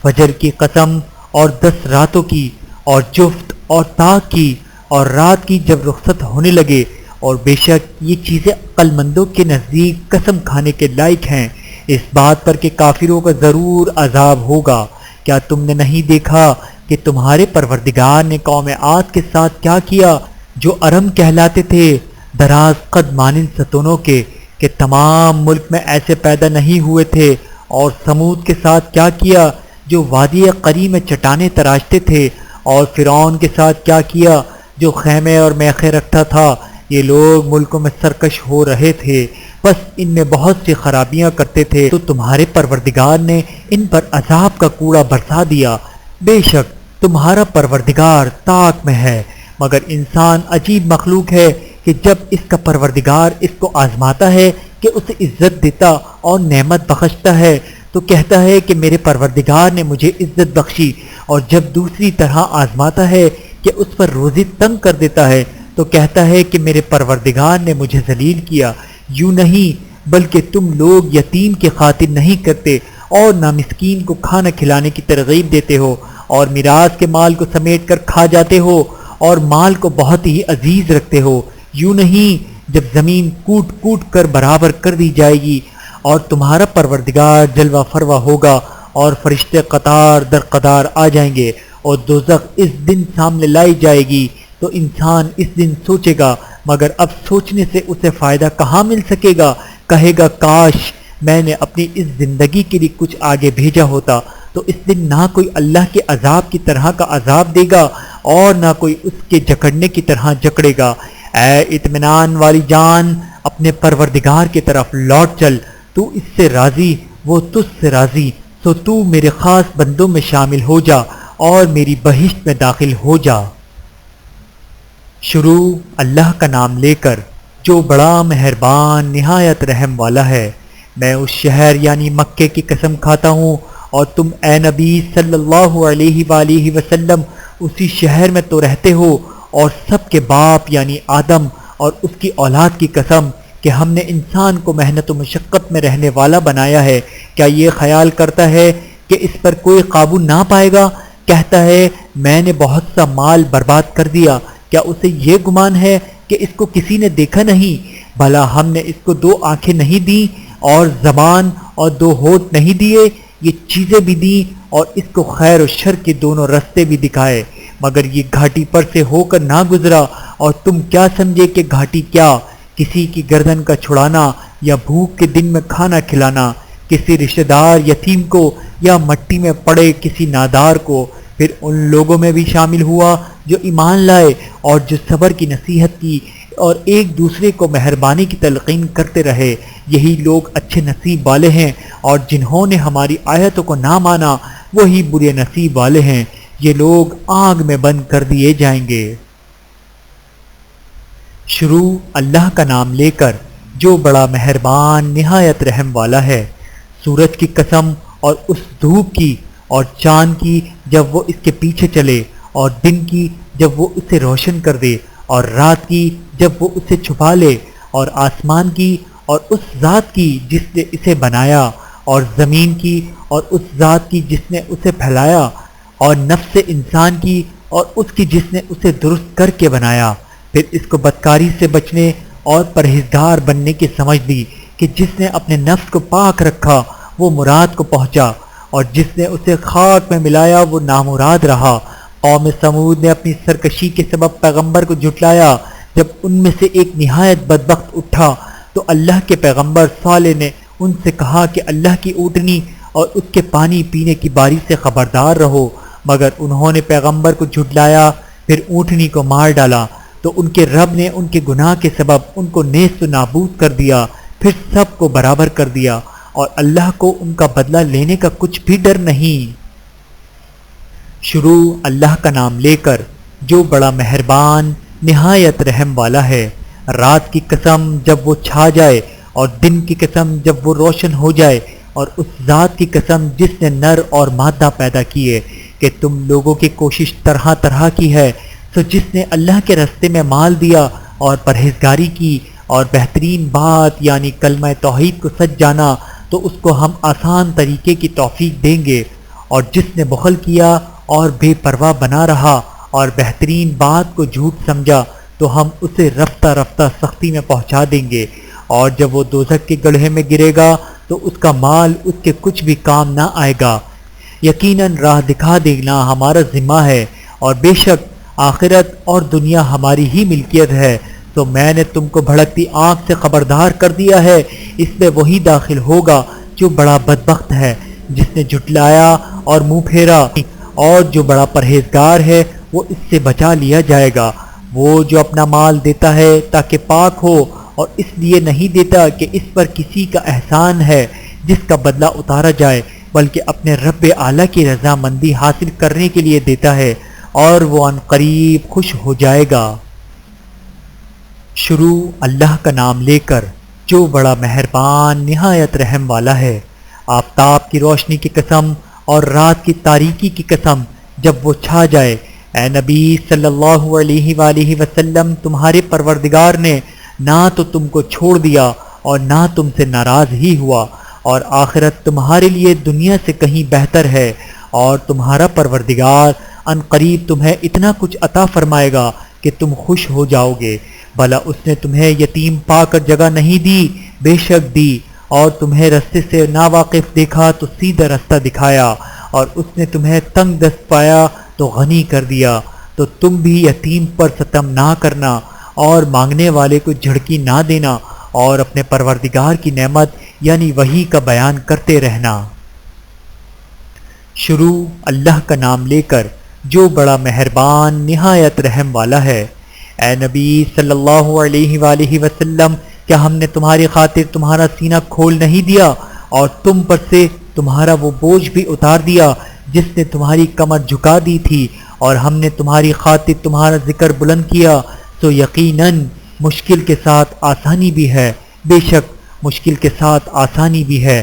فجر کی قسم اور 10 راتوں کی، اور جفت اور طاق کی، اور رات کی جب رخصت ہونے لگے، اور بے شک یہ چیزیں عقل مندوں کے نزدیک قسم کھانے کے لائق ہیں، اس بات پر کہ کافروں کا ضرور عذاب ہوگا۔ کیا تم نے نہیں دیکھا کہ تمہارے پروردگار نے قوم عاد کے ساتھ کیا کیا، جو ارم کہلاتے تھے، دراز قد مانند ستونوں کے، کہ تمام ملک میں ایسے پیدا نہیں ہوئے تھے، اور سمود کے ساتھ کیا کیا، جو وادی قری میں چٹانیں تراشتے تھے، اور فرعون کے ساتھ کیا کیا، جو خیمے اور میخیں رکھتا تھا۔ یہ لوگ ملکوں میں سرکش ہو رہے تھے، بس ان میں بہت سی خرابیاں کرتے تھے، تو تمہارے پروردگار نے ان پر عذاب کا کوڑا برسا دیا۔ بے شک تمہارا پروردگار طاق میں ہے، مگر انسان عجیب مخلوق ہے کہ جب اس کا پروردگار اس کو آزماتا ہے کہ اسے عزت دیتا اور نعمت بخشتا ہے تو کہتا ہے کہ میرے پروردگار نے مجھے عزت بخشی، اور جب دوسری طرح آزماتا ہے کہ اس پر روزی تنگ کر دیتا ہے تو کہتا ہے کہ میرے پروردگار نے مجھے ذلیل کیا۔ یوں نہیں، بلکہ تم لوگ یتیم کی خاطر نہیں کرتے، اور نہ مسکین کو کھانا کھلانے کی ترغیب دیتے ہو، اور میراث کے مال کو سمیٹ کر کھا جاتے ہو، اور مال کو بہت ہی عزیز رکھتے ہو۔ یوں نہیں، جب زمین کوٹ کوٹ کر برابر کر دی جائے گی اور تمہارا پروردگار جلوہ فروا ہوگا، اور فرشتے قطار در قطار آ جائیں گے، اور دوزخ اس دن سامنے لائی جائے گی، تو انسان اس دن سوچے گا، مگر اب سوچنے سے اسے فائدہ کہاں مل سکے گا۔ کہے گا کاش میں نے اپنی اس زندگی کے لیے کچھ آگے بھیجا ہوتا، تو اس دن نہ کوئی اللہ کے عذاب کی طرح کا عذاب دے گا، اور نہ کوئی اس کے جکڑنے کی طرح جکڑے گا۔ اے اطمینان والی جان، اپنے پروردگار کی طرف لوٹ چل، تو اس سے راضی، وہ تجھ سے راضی، تو تو میرے خاص بندوں میں شامل ہو جا اور میری بہشت میں داخل ہو جا۔ شروع اللہ کا نام لے کر جو بڑا مہربان نہایت رحم والا ہے۔ میں اس شہر یعنی مکے کی قسم کھاتا ہوں، اور تم اے نبی صلی اللہ علیہ وآلہ وسلم اسی شہر میں تو رہتے ہو، اور سب کے باپ یعنی آدم اور اس کی اولاد کی قسم کہ ہم نے انسان کو محنت و مشقت میں رہنے والا بنایا ہے۔ کیا یہ خیال کرتا ہے کہ اس پر کوئی قابو نہ پائے گا؟ کہتا ہے میں نے بہت سا مال برباد کر دیا، کیا اسے یہ گمان ہے کہ اس کو کسی نے دیکھا نہیں؟ بھلا ہم نے اس کو 2 آنکھیں نہیں دیں، اور زبان اور 2 ہونٹ نہیں دیے؟ یہ چیزیں بھی دیں، اور اس کو خیر و شر کے دونوں رستے بھی دکھائے، مگر یہ گھاٹی پر سے ہو کر نہ گزرا۔ اور تم کیا سمجھے کہ گھاٹی کیا؟ کسی کی گردن کا چھڑانا، یا بھوک کے دن میں کھانا کھلانا، کسی رشتہ دار یتیم کو، یا مٹی میں پڑے کسی نادار کو۔ پھر ان لوگوں میں بھی شامل ہوا جو ایمان لائے، اور جو صبر کی نصیحت کی، اور ایک دوسرے کو مہربانی کی تلقین کرتے رہے۔ یہی لوگ اچھے نصیب والے ہیں، اور جنہوں نے ہماری آیتوں کو نہ مانا وہی برے نصیب والے ہیں۔ یہ لوگ آگ میں بند کر دیے جائیں گے۔ شروع اللہ کا نام لے کر جو بڑا مہربان نہایت رحم والا ہے۔ سورج کی قسم، اور اس دھوپ کی، اور چاند کی جب وہ اس کے پیچھے چلے، اور دن کی جب وہ اسے روشن کر دے، اور رات کی جب وہ اسے چھپا لے، اور آسمان کی، اور اس ذات کی جس نے اسے بنایا، اور زمین کی، اور اس ذات کی جس نے اسے پھیلایا، اور نفس انسان کی، اور اس کی جس نے اسے درست کر کے بنایا۔ پھر اس کو بدکاری سے بچنے اور پرہیزگار بننے کی سمجھ دی کہ جس نے اپنے نفس کو پاک رکھا وہ مراد کو پہنچا، اور جس نے اسے خاک میں ملایا وہ نامراد رہا۔ قوم سمود نے اپنی سرکشی کے سبب پیغمبر کو جھٹلایا۔ جب ان میں سے ایک نہایت بدبخت اٹھا تو اللہ کے پیغمبر صالح نے ان سے کہا کہ اللہ کی اونٹنی اور اس کے پانی پینے کی باری سے خبردار رہو، مگر انہوں نے پیغمبر کو جھٹلایا، پھر اونٹنی کو مار ڈالا تو ان کے رب نے ان کے گناہ کے سبب ان کو نیست و نابود کر دیا، پھر سب کو برابر کر دیا، اور اللہ کو ان کا بدلہ لینے کا کچھ بھی ڈر نہیں۔ شروع اللہ کا نام لے کر جو بڑا مہربان نہایت رحم والا ہے۔ رات کی قسم جب وہ چھا جائے اور دن کی قسم جب وہ روشن ہو جائے، اور اس ذات کی قسم جس نے نر اور مادہ پیدا کیے کہ تم لوگوں کی کوشش طرح طرح کی ہے، تو جس نے اللہ کے راستے میں مال دیا اور پرہیزگاری کی اور بہترین بات یعنی کلمہ توحید کو سچ جانا، تو اس کو ہم آسان طریقے کی توفیق دیں گے، اور جس نے بخل کیا اور بے پرواہ بنا رہا اور بہترین بات کو جھوٹ سمجھا، تو ہم اسے رفتہ رفتہ سختی میں پہنچا دیں گے، اور جب وہ دوزخ کے گڑھے میں گرے گا تو اس کا مال اس کے کچھ بھی کام نہ آئے گا۔ یقیناً راہ دکھا دینا ہمارا ذمہ ہے، اور بے شک آخرت اور دنیا ہماری ہی ملکیت ہے، تو میں نے تم کو بھڑکتی آنکھ سے خبردار کر دیا ہے، اس میں وہی داخل ہوگا جو بڑا بدبخت ہے، جس نے جھٹلایا اور منہ پھیرا، اور جو بڑا پرہیزگار ہے وہ اس سے بچا لیا جائے گا۔ وہ جو اپنا مال دیتا ہے تاکہ پاک ہو، اور اس لیے نہیں دیتا کہ اس پر کسی کا احسان ہے جس کا بدلہ اتارا جائے، بلکہ اپنے رب اعلیٰ کی رضامندی حاصل کرنے کے لیے دیتا ہے، اور وہ عن قریب خوش ہو جائے گا۔ شروع اللہ کا نام لے کر جو بڑا مہربان نہایت رحم والا ہے۔ آفتاب کی روشنی کی قسم اور رات کی تاریکی کی قسم جب وہ چھا جائے، اے نبی صلی اللہ علیہ وآلہ وسلم، تمہارے پروردگار نے نہ تو تم کو چھوڑ دیا اور نہ تم سے ناراض ہی ہوا، اور آخرت تمہارے لیے دنیا سے کہیں بہتر ہے، اور تمہارا پروردگار ان قریب تمہیں اتنا کچھ عطا فرمائے گا کہ تم خوش ہو جاؤ گے۔ بھلا اس نے تمہیں یتیم پا کر جگہ نہیں دی؟ بے شک دی، اور تمہیں رستے سے ناواقف دیکھا تو سیدھا رستہ دکھایا، اور اس نے تمہیں تنگ دست پایا تو غنی کر دیا، تو تم بھی یتیم پر ستم نہ کرنا اور مانگنے والے کو جھڑکی نہ دینا، اور اپنے پروردگار کی نعمت یعنی وحی کا بیان کرتے رہنا۔ شروع اللہ کا نام لے کر جو بڑا مہربان نہایت رحم والا ہے۔ اے نبی صلی اللہ علیہ وآلہ وسلم، کیا ہم نے تمہاری خاطر تمہارا سینہ کھول نہیں دیا، اور تم پر سے تمہارا وہ بوجھ بھی اتار دیا جس نے تمہاری کمر جھکا دی تھی، اور ہم نے تمہاری خاطر تمہارا ذکر بلند کیا، تو یقیناً مشکل کے ساتھ آسانی بھی ہے، بے شک مشکل کے ساتھ آسانی بھی ہے۔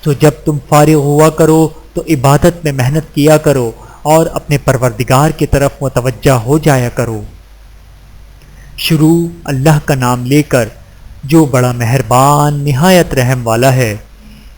تو جب تم فارغ ہوا کرو تو عبادت میں محنت کیا کرو، اور اپنے پروردگار کی طرف متوجہ ہو جایا کرو۔ شروع اللہ کا نام لے کر جو بڑا مہربان نہایت رحم والا ہے۔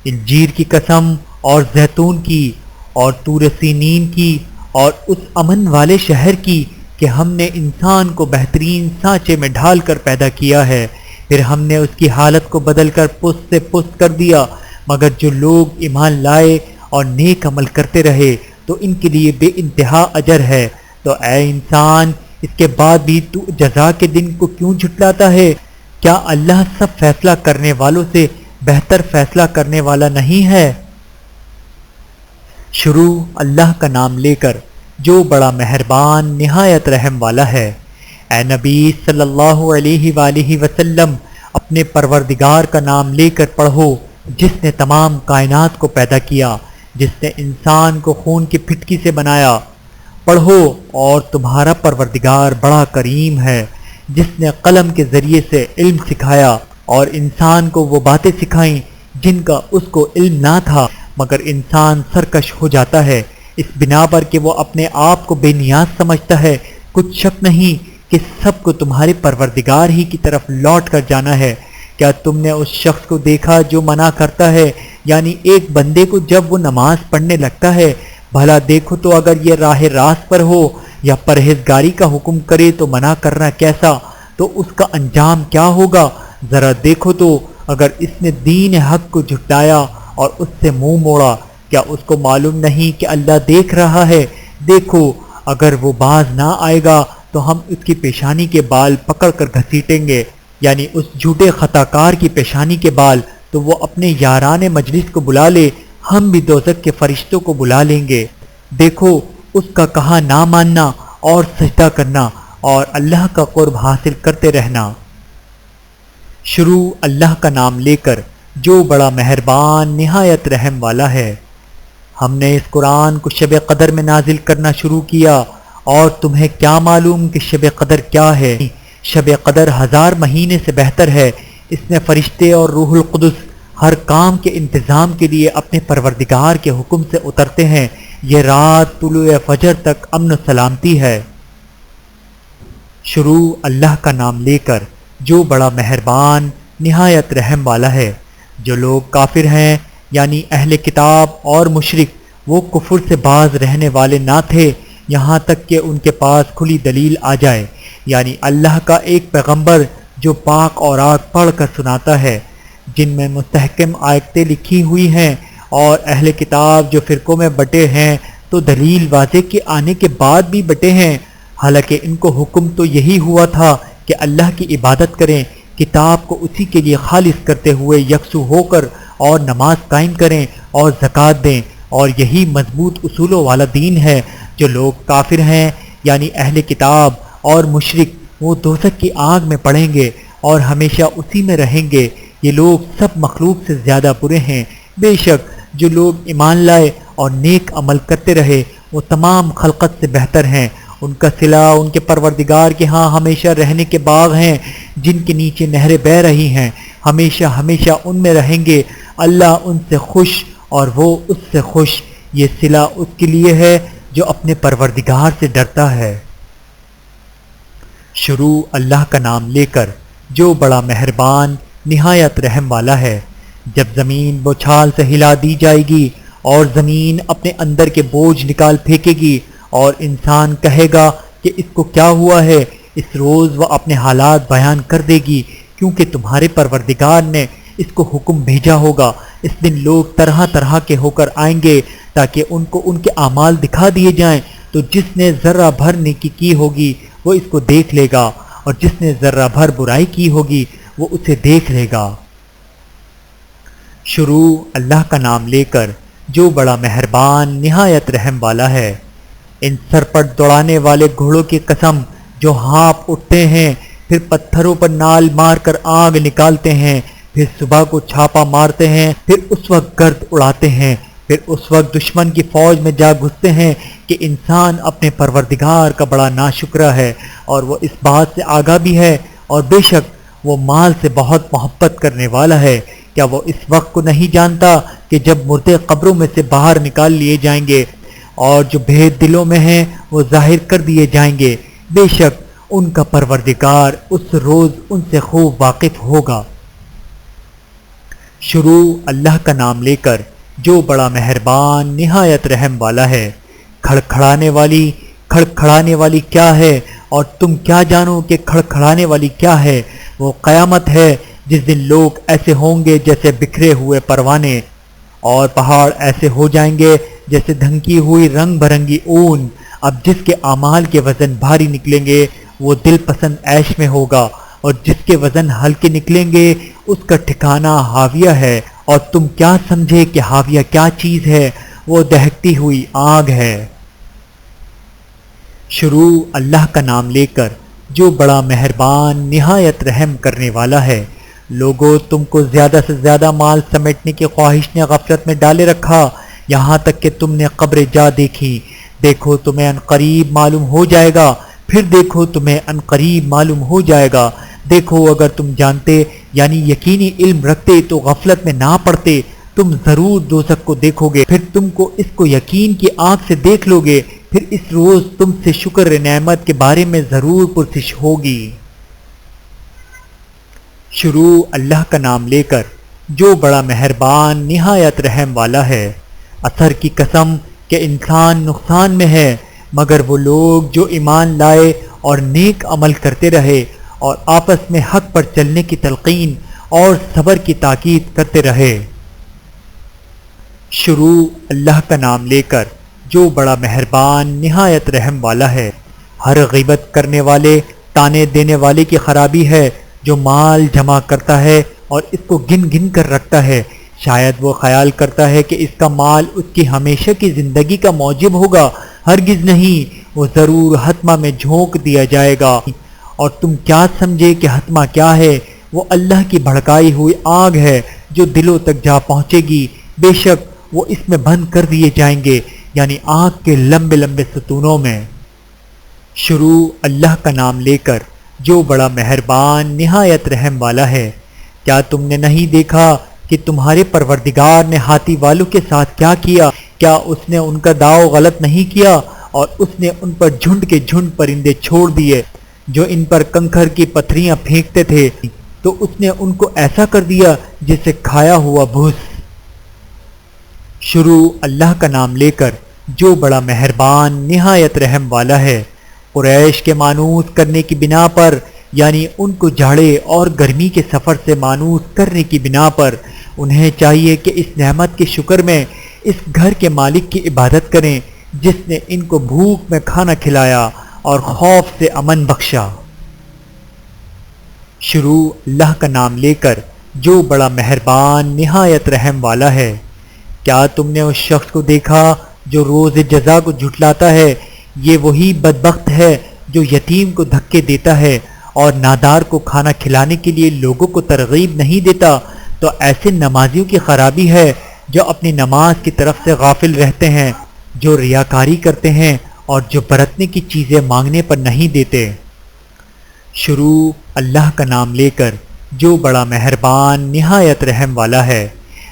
انجیر کی قسم اور زیتون کی اور طور سینین کی اور اس امن والے شہر کی کہ ہم نے انسان کو بہترین سانچے میں ڈھال کر پیدا کیا ہے، پھر ہم نے اس کی حالت کو بدل کر پست سے پست کر دیا، مگر جو لوگ ایمان لائے اور نیک عمل کرتے رہے تو ان کے لیے بے انتہا اجر ہے۔ تو اے انسان، اس کے بعد بھی تو جزا کے دن کو کیوں جھٹلاتا ہے؟ کیا اللہ سب فیصلہ کرنے والوں سے بہتر فیصلہ کرنے والا نہیں ہے؟ شروع اللہ کا نام لے کر جو بڑا مہربان نہایت رحم والا ہے۔ اے نبی صلی اللہ علیہ وآلہ وسلم، اپنے پروردگار کا نام لے کر پڑھو جس نے تمام کائنات کو پیدا کیا، جس نے انسان کو خون کی پھٹکی سے بنایا۔ پڑھو، اور تمہارا پروردگار بڑا کریم ہے، جس نے قلم کے ذریعے سے علم سکھایا اور انسان کو وہ باتیں سکھائیں جن کا اس کو علم نہ تھا، مگر انسان سرکش ہو جاتا ہے اس بنا پر کہ وہ اپنے آپ کو بے نیاز سمجھتا ہے۔ کچھ شک نہیں کہ سب کو تمہارے پروردگار ہی کی طرف لوٹ کر جانا ہے۔ کیا تم نے اس شخص کو دیکھا جو منع کرتا ہے، یعنی ایک بندے کو جب وہ نماز پڑھنے لگتا ہے؟ بھلا دیکھو تو اگر یہ راہ راست پر ہو یا پرہیزگاری کا حکم کرے تو منع کرنا کیسا، تو اس کا انجام کیا ہوگا؟ ذرا دیکھو تو اگر اس نے دین حق کو جھٹلایا اور اس سے منہ موڑا، کیا اس کو معلوم نہیں کہ اللہ دیکھ رہا ہے؟ دیکھو، اگر وہ باز نہ آئے گا تو ہم اس کی پیشانی کے بال پکڑ کر گھسیٹیں گے، یعنی اس جھوٹے خطا کار کی پیشانی کے بال تو وہ اپنے یاران مجلس کو بلا لے، ہم بھی دوزخ کے فرشتوں کو بلا لیں گے۔ دیکھو اس کا کہا نہ ماننا اور سجدہ کرنا اور اللہ کا قرب حاصل کرتے رہنا۔ شروع اللہ کا نام لے کر جو بڑا مہربان نہایت رحم والا ہے۔ ہم نے اس قرآن کو شب قدر میں نازل کرنا شروع کیا، اور تمہیں کیا معلوم کہ شب قدر کیا ہے؟ شب قدر 1000 مہینے سے بہتر ہے۔ اس میں فرشتے اور روح القدس ہر کام کے انتظام کے لیے اپنے پروردگار کے حکم سے اترتے ہیں۔ یہ رات طلوع فجر تک امن و سلامتی ہے۔ شروع اللہ کا نام لے کر جو بڑا مہربان نہایت رحم والا ہے۔ جو لوگ کافر ہیں یعنی اہل کتاب اور مشرک، وہ کفر سے باز رہنے والے نہ تھے یہاں تک کہ ان کے پاس کھلی دلیل آ جائے، یعنی اللہ کا ایک پیغمبر جو پاک اور آگ پڑھ کر سناتا ہے، جن میں مستحکم آیتیں لکھی ہوئی ہیں، اور اہل کتاب جو فرقوں میں بٹے ہیں تو دلیل واضح کے آنے کے بعد بھی بٹے ہیں، حالانکہ ان کو حکم تو یہی ہوا تھا کہ اللہ کی عبادت کریں، کتاب کو اسی کے لیے خالص کرتے ہوئے یکسو ہو کر اور نماز قائم کریں اور زکوٰۃ دیں، اور یہی مضبوط اصولوں والا دین ہے۔ جو لوگ کافر ہیں یعنی اہل کتاب اور مشرک، وہ دوزخ کی آگ میں پڑیں گے اور ہمیشہ اسی میں رہیں گے۔ یہ لوگ سب مخلوق سے زیادہ برے ہیں۔ بے شک جو لوگ ایمان لائے اور نیک عمل کرتے رہے، وہ تمام خلقت سے بہتر ہیں۔ ان کا صلہ ان کے پروردگار کے ہاں ہمیشہ رہنے کے باغ ہیں، جن کے نیچے نہریں بہہ رہی ہیں، ہمیشہ ہمیشہ ان میں رہیں گے۔ اللہ ان سے خوش اور وہ اس سے خوش۔ یہ صلہ اس کے لیے ہے جو اپنے پروردگار سے ڈرتا ہے۔ شروع اللہ کا نام لے کر جو بڑا مہربان نہایت رحم والا ہے۔ جب زمین بوچھال سے ہلا دی جائے گی اور زمین اپنے اندر کے بوجھ نکال پھینکے گی، اور انسان کہے گا کہ اس کو کیا ہوا ہے، اس روز وہ اپنے حالات بیان کر دے گی، کیونکہ تمہارے پروردگار نے اس کو حکم بھیجا ہوگا۔ اس دن لوگ طرح طرح کے ہو کر آئیں گے تاکہ ان کو ان کے اعمال دکھا دیے جائیں، تو جس نے ذرہ بھر نیکی کی ہوگی وہ اس کو دیکھ لے گا، اور جس نے ذرہ بھر برائی کی ہوگی وہ اسے دیکھ لے گا۔ شروع اللہ کا نام لے کر جو بڑا مہربان نہایت رحم والا ہے۔ ان سرپٹ دوڑانے والے گھوڑوں کی قسم جو ہانپ اٹھتے ہیں، پھر پتھروں پر نال مار کر آگ نکالتے ہیں، پھر صبح کو چھاپا مارتے ہیں، پھر اس وقت گرد اڑاتے ہیں، پھر اس وقت دشمن کی فوج میں جا گھستے ہیں کہ انسان اپنے پروردگار کا بڑا ناشکرہ ہے، اور وہ اس بات سے آگاہ بھی ہے، اور بے شک وہ مال سے بہت محبت کرنے والا ہے۔ کیا وہ اس وقت کو نہیں جانتا کہ جب مردے قبروں میں سے باہر نکال لیے جائیں گے اور جو بھید دلوں میں ہیں وہ ظاہر کر دیے جائیں گے، بے شک ان کا پروردگار اس روز ان سے خوب واقف ہوگا۔ شروع اللہ کا نام لے کر جو بڑا مہربان نہایت رحم والا ہے۔ کھڑکھڑانے والی کیا ہے، اور تم کیا جانو کہ کھڑکھڑانے والی کیا ہے؟ وہ قیامت ہے، جس دن لوگ ایسے ہوں گے جیسے بکھرے ہوئے پروانے، اور پہاڑ ایسے ہو جائیں گے جیسے دھنکی ہوئی رنگ برنگی اون۔ اب جس کے اعمال کے وزن بھاری نکلیں گے وہ دل پسند عیش میں ہوگا، اور جس کے وزن ہلکے نکلیں گے اس کا ٹھکانہ حاویہ ہے۔ اور تم کیا سمجھے کہ حاویہ کیا چیز ہے؟ وہ دہکتی ہوئی آگ ہے۔ شروع اللہ کا نام لے کر جو بڑا مہربان نہایت رحم کرنے والا ہے۔ لوگوں، تم کو زیادہ سے زیادہ مال سمیٹنے کی خواہش نے غفلت میں ڈالے رکھا، یہاں تک کہ تم نے قبریں جا دیکھی۔ دیکھو تمہیں عنقریب معلوم ہو جائے گا، پھر دیکھو تمہیں عنقریب معلوم ہو جائے گا۔ دیکھو اگر تم جانتے یعنی یقینی علم رکھتے تو غفلت میں نہ پڑتے، تم ضرور دوزخ کو دیکھو گے، پھر تم کو اس کو یقین کی آنکھ سے دیکھ لو گے، پھر اس روز تم سے شکر نعمت کے بارے میں ضرور پرسش ہوگی۔ شروع اللہ کا نام لے کر جو بڑا مہربان نہایت رحم والا ہے۔ اثر کی قسم کہ انسان نقصان میں ہے، مگر وہ لوگ جو ایمان لائے اور نیک عمل کرتے رہے اور آپس میں حق پر چلنے کی تلقین اور صبر کی تاکید کرتے رہے۔ شروع اللہ کا نام لے کر جو بڑا مہربان نہایت رحم والا ہے۔ ہر غیبت کرنے والے، تانے دینے والے کی خرابی ہے۔ جو مال جمع کرتا ہے اور اس کو گن گن کر رکھتا ہے۔ شاید وہ خیال کرتا ہے کہ اس کا مال اس کی ہمیشہ کی زندگی کا موجب ہوگا، ہرگز نہیں، وہ ضرور حتمہ میں جھونک دیا جائے گا۔ اور تم کیا سمجھے کہ حتمہ کیا ہے؟ وہ اللہ کی بھڑکائی ہوئی آگ ہے جو دلوں تک جا پہنچے گی، بے شک وہ اس میں بند کر دیے جائیں گے، یعنی آگ کے لمبے لمبے ستونوں میں۔ شروع اللہ کا نام لے کر جو بڑا مہربان نہایت رحم والا ہے۔ کیا تم نے نہیں دیکھا کہ تمہارے پروردگار نے ہاتھی والوں کے ساتھ کیا کیا؟ کیا اس نے ان کا داؤ غلط نہیں کیا اور اس نے ان پر جھنڈ کے جھنڈ پرندے چھوڑ دیے جو ان پر کنکر کی پتھریاں پھینکتے تھے، تو اس نے ان کو ایسا کر دیا جسے کھایا ہوا بھوس۔ شروع اللہ کا نام لے کر جو بڑا مہربان نہایت رحم والا ہے۔ قریش کے مانوس کرنے کی بنا پر، یعنی ان کو جاڑے اور گرمی کے سفر سے مانوس کرنے کی بنا پر، انہیں چاہیے کہ اس نعمت کے شکر میں اس گھر کے مالک کی عبادت کریں جس نے ان کو بھوک میں کھانا کھلایا اور خوف سے امن بخشا۔ شروع اللہ کا نام لے کر جو بڑا مہربان نہایت رحم والا ہے۔ کیا تم نے اس شخص کو دیکھا جو روز جزا کو جھٹلاتا ہے؟ یہ وہی بدبخت ہے جو یتیم کو دھکے دیتا ہے اور نادار کو کھانا کھلانے کے لیے لوگوں کو ترغیب نہیں دیتا۔ تو ایسے نمازیوں کی خرابی ہے جو اپنی نماز کی طرف سے غافل رہتے ہیں، جو ریاکاری کرتے ہیں اور جو برتنے کی چیزیں مانگنے پر نہیں دیتے۔ شروع اللہ کا نام لے کر جو بڑا مہربان نہایت رحم والا ہے۔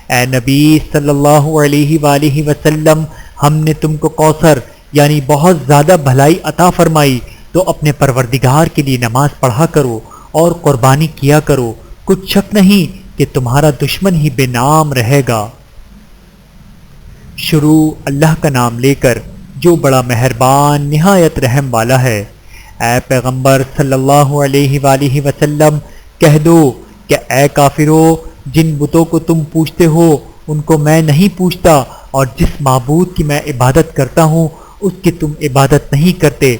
اے نبی صلی اللہ علیہ وآلہ وسلم، ہم نے تم کو کوثر یعنی بہت زیادہ بھلائی عطا فرمائی، تو اپنے پروردگار کے لیے نماز پڑھا کرو اور قربانی کیا کرو، کچھ شک نہیں کہ تمہارا دشمن ہی بے نام رہے گا۔ شروع اللہ کا نام لے کر جو بڑا مہربان نہایت رحم والا ہے۔ اے پیغمبر صلی اللہ علیہ وآلہ وسلم، کہہ دو کہ اے کافرو، جن بتوں کو تم پوجتے ہو ان کو میں نہیں پوجتا، اور جس معبود کی میں عبادت کرتا ہوں اس کی تم عبادت نہیں کرتے،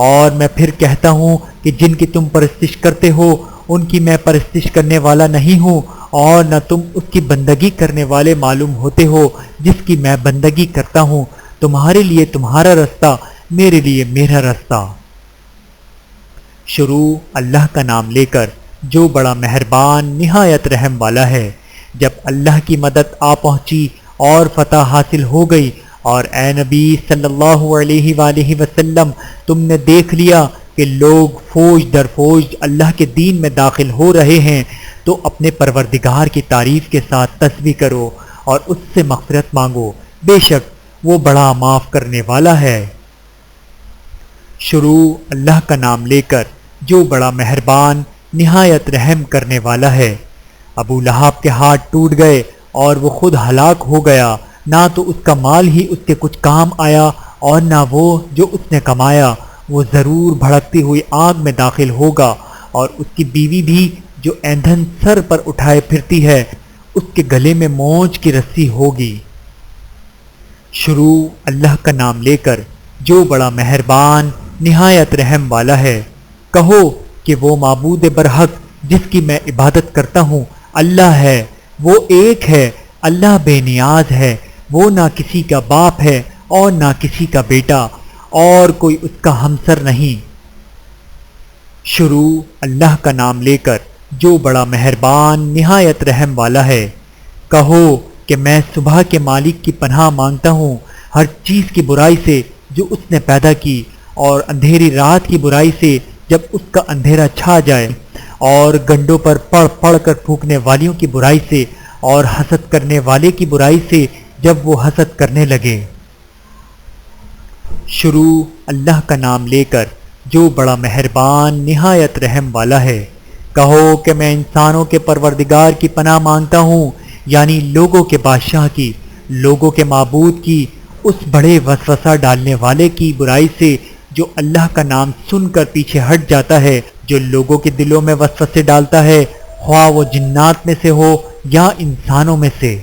اور میں پھر کہتا ہوں کہ جن کی تم پرستش کرتے ہو ان کی میں پرستش کرنے والا نہیں ہوں، اور نہ تم اس کی بندگی کرنے والے معلوم ہوتے ہو جس کی میں بندگی کرتا ہوں۔ تمہارے لیے تمہارا رستہ، میرے لیے میرا رستہ۔ شروع اللہ کا نام لے کر جو بڑا مہربان نہایت رحم والا ہے۔ جب اللہ کی مدد آ پہنچی اور فتح حاصل ہو گئی، اور اے نبی صلی اللہ علیہ وآلہ وسلم، تم نے دیکھ لیا کہ لوگ فوج در فوج اللہ کے دین میں داخل ہو رہے ہیں، تو اپنے پروردگار کی تعریف کے ساتھ تسبیح کرو اور اس سے مغفرت مانگو، بے شک وہ بڑا معاف کرنے والا ہے۔ شروع اللہ کا نام لے کر جو بڑا مہربان نہایت رحم کرنے والا ہے۔ ابو لہب کے ہاتھ ٹوٹ گئے اور وہ خود ہلاک ہو گیا، نہ تو اس کا مال ہی اس کے کچھ کام آیا اور نہ وہ جو اس نے کمایا، وہ ضرور بھڑکتی ہوئی آگ میں داخل ہوگا، اور اس کی بیوی بھی جو ایندھن سر پر اٹھائے پھرتی ہے اس کے گلے میں موج کی رسی ہوگی۔ شروع اللہ کا نام لے کر جو بڑا مہربان نہایت رحم والا ہے۔ کہو کہ وہ معبود برحق جس کی میں عبادت کرتا ہوں اللہ ہے، وہ ایک ہے، اللہ بے نیاز ہے، وہ نہ کسی کا باپ ہے اور نہ کسی کا بیٹا، اور کوئی اس کا ہمسر نہیں۔ شروع اللہ کا نام لے کر جو بڑا مہربان نہایت رحم والا ہے۔ کہو کہ میں صبح کے مالک کی پناہ مانگتا ہوں ہر چیز کی برائی سے جو اس نے پیدا کی، اور اندھیری رات کی برائی سے جب اس کا اندھیرا چھا جائے، اور گنڈوں پر پڑھ پڑھ کر پھونکنے والیوں کی برائی سے، اور حسد کرنے والے کی برائی سے جب وہ حسد کرنے لگے۔ شروع اللہ کا نام لے کر جو بڑا مہربان نہایت رحم والا ہے۔ کہو کہ میں انسانوں کے پروردگار کی پناہ مانگتا ہوں، یعنی لوگوں کے بادشاہ کی، لوگوں کے معبود کی، اس بڑے وسوسہ ڈالنے والے کی برائی سے جو اللہ کا نام سن کر پیچھے ہٹ جاتا ہے، جو لوگوں کے دلوں میں وسوسے ڈالتا ہے، خواہ وہ جنات میں سے ہو یا انسانوں میں سے۔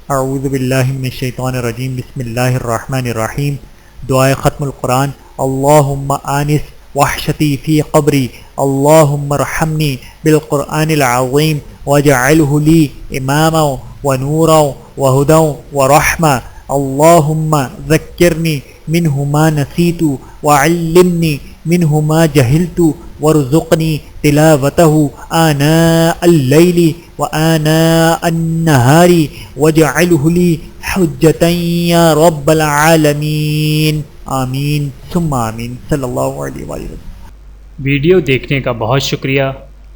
اعوذ باللہ من الشیطان الرجیم، بسم اللہ الرحمن الرحیم۔ دعائے ختم القرآن۔ اللہم آنس وحشتی فی قبری اللهم ارحمني بالقرآن العظيم واجعله لي إماما ونورا وهدى ورحمة. اللهم ذكرني منه ما نسيت وعلمني منه ما جهلت وارزقني تلاوته آناء الليل وآناء النهار واجعله لي حجة يا رب العالمين. آمین ثم آمین. صلی اللہ علیہ وسلم. ویڈیو دیکھنے کا بہت شکریہ.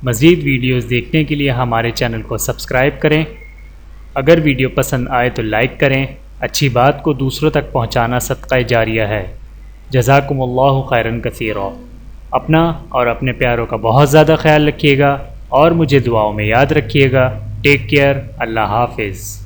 مزید ویڈیوز دیکھنے کے لیے ہمارے چینل کو سبسکرائب کریں. اگر ویڈیو پسند آئے تو لائک کریں. اچھی بات کو دوسروں تک پہنچانا صدقہ جاریہ ہے. جزاکم اللہ خیرا کثیرا. اپنا اور اپنے پیاروں کا بہت زیادہ خیال رکھیے گا اور مجھے دعاؤں میں یاد رکھیے گا. Take care. اللہ حافظ.